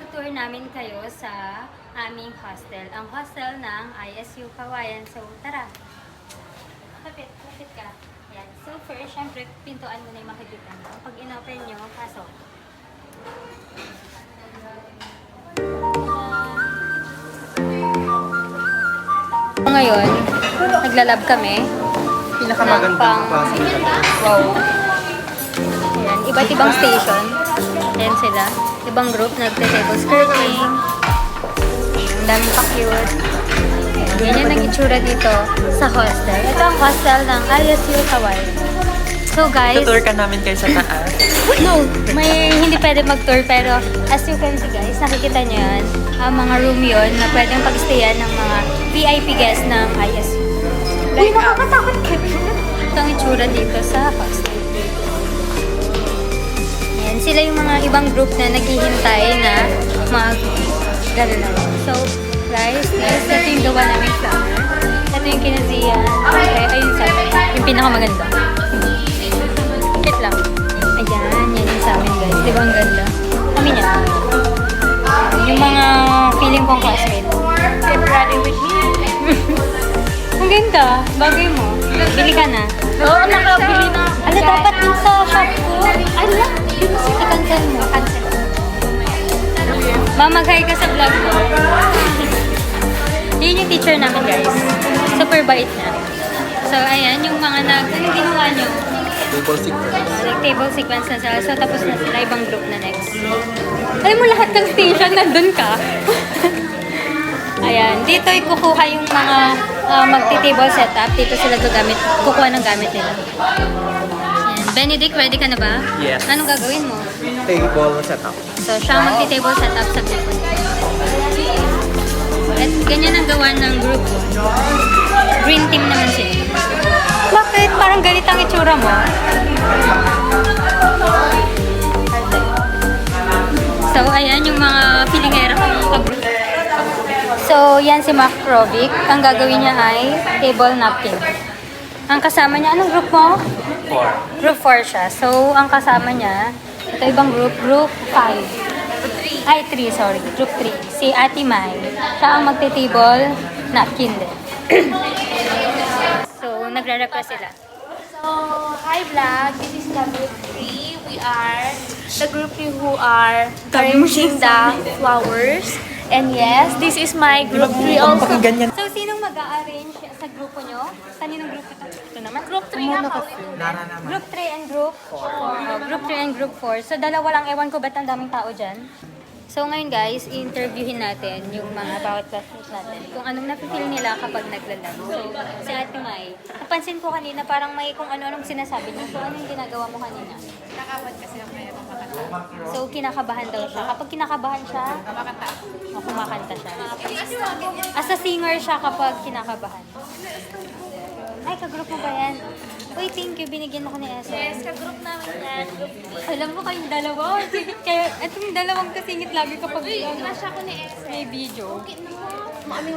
ipag-tour namin kayo sa aming hostel. Ang hostel ng ISU Kawayan. So, tara. Kapit ka. Yan. So, first, syempre, pintuan mo na yung makikita mo. Pag in-open nyo, pasok. Ngayon, naglalab kami. Pinakamagandang klase. Wow. Ayan, iba't ibang station. Ayan sila. Ibang group, nagte-table skirting. Ang daming pa-cute. Ayan yung nag-itsura dito sa hostel. Ito ang hostel ng ISU Kawayan. So guys, Tutur ka namin kayo sa taas. no, may hindi pwede mag-tour pero as you can see guys, nakikita nyo yan, ang mga room yun na pwedeng pag-stayan ng mga VIP guests ng ISU. Uy, nakakatakot ka. Ito ang itsura dito sa hostel. Yan, sila yung mga ibang group na naghihintay na gano'n na rin. So, guys, ito yung gawa namin flower. Ito yung kinaziyan. Okay, ayun sa yung pinakamaganda. Wait lang. Ayan, yan yung sa amin guys. Di ba ang ganda? Kami niya. Yung mga feeling kong classmate. February with me. Ang ganda. Bagay mo. Bili ka na. Oo, nakabili na. Ano dapat din sa shop ko? Ano? Di mo siya i-cancel mo. Cancel. Mamaghay ka sa vlog ko. Yun yung teacher namin guys. Super bait niya. So ayan, yung mga anong ginawa nyo? Table sequence. Nag-table sequence na sila. So tapos na sila, ibang group na next. Alam mo lahat ng station, nandun ka. Ayan, dito ay kukuha yung mga magti-table setup. Dito sila gagamit, kukuha ng gamit nila. Ayan. Benedict, ready ka na ba? Yes. Anong gagawin mo? Table setup. So, siya ang magti-table setup sa group. At ganyan ang gawa ng group. Green team naman sila. Bakit? Parang galit ang itsura mo. So, ayan yung mga pilingera kong ka-group. So, yan si Mac Rovic. Ang gagawin niya ay table napkin. Ang kasama niya, anong group mo? 4. Group 4 siya. So, ang kasama niya, ito ibang group, group 5. Ay, 3, sorry. Group 3. Si Ate Mai. Siya ang magte-table napkin din. So, nagre-request sila. So, hi vlog. This is the group 3. We are the group who are arranging the flowers. And yes, this is my group 3 also. Ganyan. So, sinong mag-a-arrange sa grupo nyo? Kaninong grupo ito? Ito naman? Group 3 na po ito. Nara naman. Group 3 and group 4. Group 3 and group 4. So, dalawa lang. Ewan ko ba't ang daming tao dyan? So, ngayon guys, i-interviewin natin yung mga bawat classmates natin. Kung anong napipil nila kapag naglalag. So, si Ate Mai, napansin ko kanina parang may kung ano-anong sinasabi niya. So, anong ginagawa mo kanina? Nakakabot kasi ang may kumakanta. So, kinakabahan daw siya. Kapag kinakabahan siya, Kumakanta ako. kumakanta siya. As a singer siya kapag kinakabahan. Ay, kagroup mo ba yan? Uy, thank you. Binigyan ako ni Esa. Yes, ka-group namin yan. Group 3. Alam mo kayong dalawa. Kaya, itong dalawang kasingit lagi kapag Crush ako ni S. may video.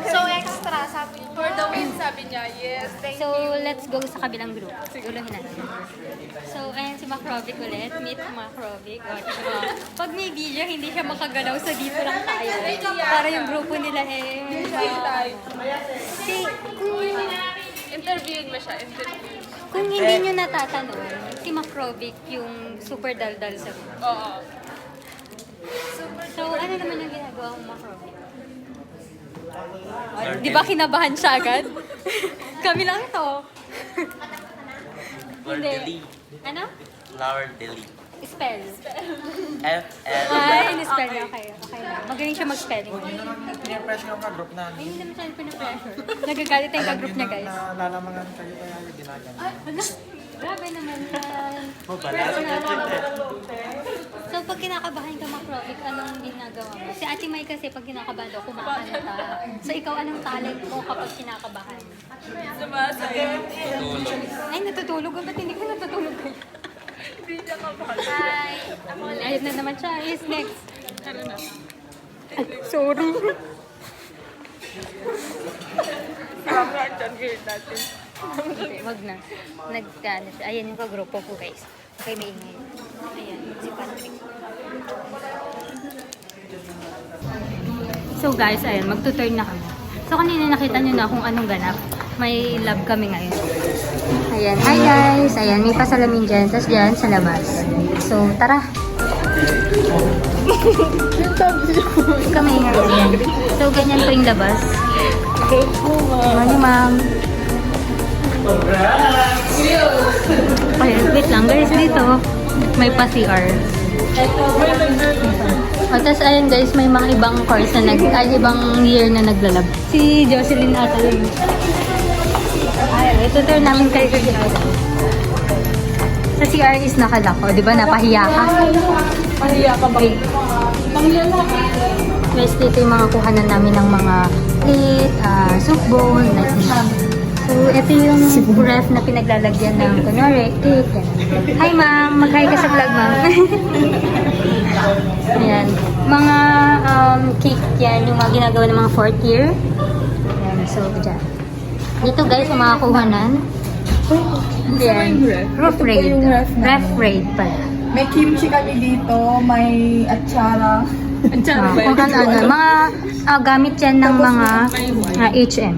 So extra, sabi niya. For the win, sabi niya. Yes, thank So, you. let's go sa kabilang group. Guluhin natin. So, ayan si Macrovic ulit. Meet Macrovic. O, diba? Pag may video, hindi siya makagalaw sa dito lang tayo. Para yung grupo nila eh. Si, Interviewin mo siya. Interview. kung hindi nyo natatanong, si Macrovic yung super daldal sa group. Oo. So, ano naman yung ginagawa mo, Macrovic? Di ba kinabahan siya agad? Kami lang to. Hindi. Ano? Flower Deli. Spell. F-L. Ay, in-spell niya. Okay, okay lang. Magaling siya mag-spelling. Pina-press yung ka-group namin. Ay, hindi naman siya pinapressure. Nagagalit yung ka-group niya, guys. Nalalamangan kayo kaya yung ginagan. Ano? Grabe naman yan. Oh, bala. So, pag kinakabahan ka, Macrovic, anong ginagawa mo? Si Ate Mai kasi, pag kinakabahan daw, kumakanta. So, ikaw, anong talent mo kapag kinakabahan? Sumasagot. Ay, natutulog ka. Ba't hindi ka natutulog kayo? Hindi niya kabahan. Hi. Ako ulit. Ayun na naman siya. Yes, next. Ay, sorry. Camera dyan, girl natin. Hindi, wag na. Nag-ano siya. Ayan yung kagrupo ko, guys. Okay, may ingay. Ayan, si Patrick. So guys, ayun, magtuturn na kami. So kanina nakita nyo na kung anong ganap. May lab kami ngayon. Ayan, hi guys! Ayan, may pasalamin dyan. Tapos dyan, sa labas. So, tara! Kami, ayan. So, ganyan po yung labas. Ano, ma'am? Ayan, wait lang guys, dito. May pa-CR. O, tapos ayan guys, may mga ibang course na ibang year na naglalab. Si Jocelyn ata yun. Ay, ito turn namin kayo sa CR. Sa CR is nakalak, o, di ba? Napahiya ka. Mahiya ka ba? Guys, dito yung mga kuhanan namin ng mga plate, soup bowl, like that. So, ito yung ref na pinaglalagyan ng kunwari, cake. Hi, ma'am! Mag-hi ka sa vlog, ma'am. Ayan. Mga cake yan, yung mga ginagawa ng mga 4th year. Ayan, so, dyan. Dito, guys, yung mga kuhanan. Ayan. Roof raid. Ref raid pala. May kimchi kami dito, may atsara. Atsara ba? Kung ano, mga gamit yan ng mga H&M.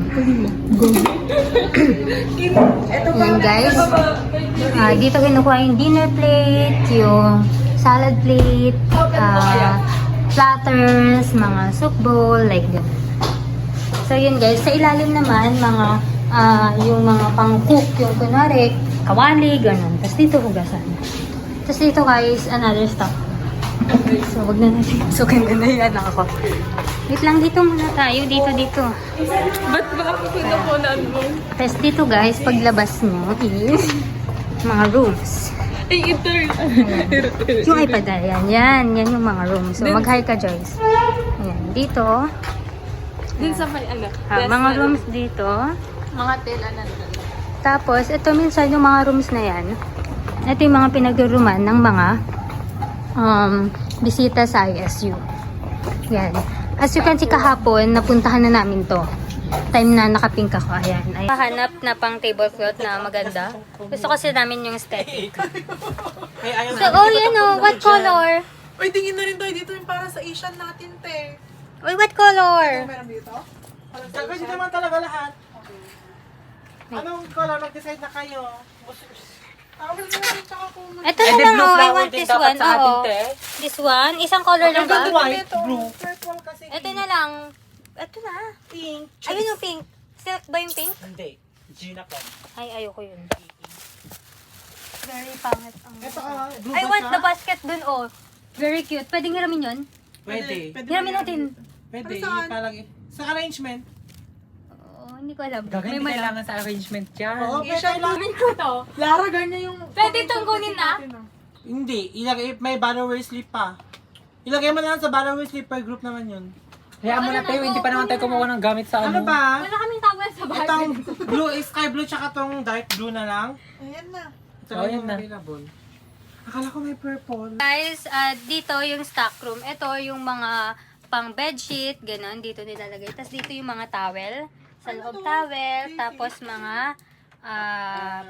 Ito pa Yan guys. Dito kinukuha yung dinner plate, yung salad plate, platters, mga soup bowl, like that. So yun guys, sa ilalim naman, mga yung mga pang-cook, yung kunwari, kawali, ganun. Tapos dito hugasan. Tapos dito guys, another stuff. So wag na natin. So ganda na yan ako. Wait lang, dito muna tayo. Dito. Ba't ba ako pinupunan mo? Tapos dito guys, paglabas nyo is mga rooms. Ay, ito. Yung iPad, yan yung mga rooms. So mag-hi ka Joyce. Ayan, dito. Din sa may ano. Mga rooms dito. Mga tela nandun. Tapos, ito minsan yung mga rooms na yan. Ito yung mga pinagruruman ng mga bisita sa ISU. Yan. As you can see kahapon, napuntahan na namin to. Time na nakapink ako. Ayan. Kahanap na pang tablecloth na maganda. Gusto kasi namin yung aesthetic. So, oh, yan oh. What color? Uy, tingin na rin tayo dito yung para sa Asian natin, te. Uy, what color? Meron dito? Sabi dito naman talaga lahat. Anong color? Mag-decide na kayo. Ako na rin, tsaka kung Ito na lang oh. I want this one. Oo. This one. Isang color lang ba? White, blue. purple kasi. Ito na lang. Ito na. Pink. Ayun yung pink. Silk ba yung pink? Hindi. Gina po. Ay, ayoko yun. Very pangit ang... Ito blue I ba want siya? the basket dun, oh. Very cute. Pwedeng hiramin yun? Pwede. Hiramin natin. Pwede. Ano saan? Ipalagay. Sa arrangement. Oo, hindi ko alam. Gagawin May kailangan mala. sa arrangement yan. Oo, Asian pwede. ko to. Lara, ganyan yung... Pwede itong kunin na? Hindi. Ilagay, may borrower slip pa. Ilagay mo na lang sa borrower slip per group naman yun. Hayaan mo na tayo, hindi pa naman tayo kumuha ng gamit sa Ano ba? Wala kaming towel sa bahay. Itong blue, sky blue, tsaka tong dark blue na lang. Ayan na. Ito Oh, lang yan yung na. available. Akala ko may purple. Guys, dito yung stock room. Ito yung mga pang bedsheet, ganun. Dito nilalagay. Tapos dito yung mga towel. Sa loob towel. Tapos mga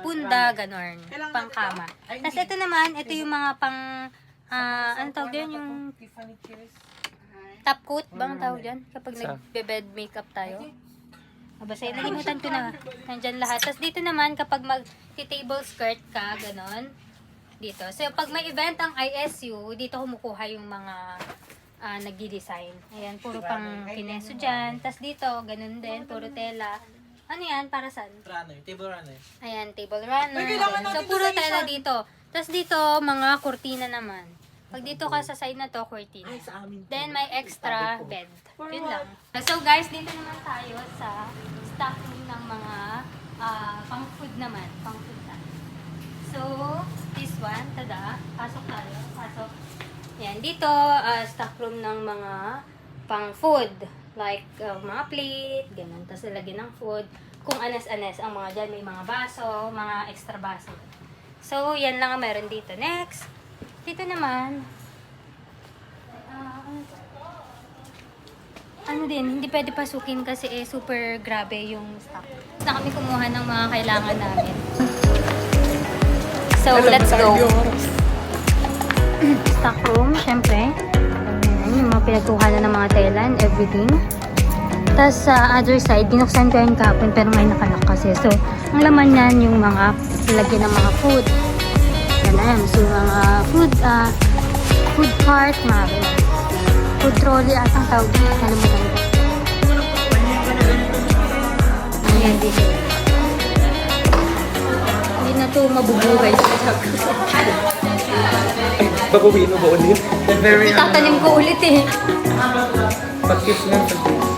punda, ganun. Pang kama. Tapos ito naman, ito yung mga pang, ano tawag din yung Tiffany chairs. top coat bang tawag dyan? Kapag nagbe-bed makeup tayo. Basta nalimutan ko na. Nandyan lahat. Tapos dito naman, kapag mag-table skirt ka, ganon. Dito. So, pag may event ang ISU, dito kumukuha yung mga nag-design. Ayan, puro pang kineso dyan. Tapos dito, ganon din, puro tela. Ano yan? Para saan? Runner, table runner. Ayan, table runner. Ay, kailangan So, natin puro to sa tela isa. dito. Tapos dito, mga kurtina naman. Pag dito ka sa side na to, kurtina. Sa amin. Then, may extra bed. Yun lang. So, guys, dito naman tayo sa stock room ng mga pang-food naman. Pang-food tayo. So, this one, tada. Pasok tayo. Pasok. Yan. Dito, stock room ng mga pang-food. Like, mga plate, ganun. Tapos, lalagyan ng food. Kung anas-anas ang mga dyan, may mga baso, mga extra baso. So, yan lang ang meron dito. Next. Dito naman, ano din, hindi pwede pasukin kasi super grabe yung stock. Na kami kumuha ng mga kailangan namin. So, let's go. Stock room, syempre. Ayan, yung mga pinagkuhanan ng mga tela and everything. Tapos sa other side, binuksan ko yung kapon pero may nakalock kasi. So, ang laman niyan yung mga lagyan ng mga food. Yan. So, mga food cart, mga ganun. Food trolley at ang tawag dito. Nalimutan ko. Ayan dito. Hindi na to mabubuhay sa truck. Babawiin mo ba ulit? Very Itatanim ko ulit eh. Pag-kiss na.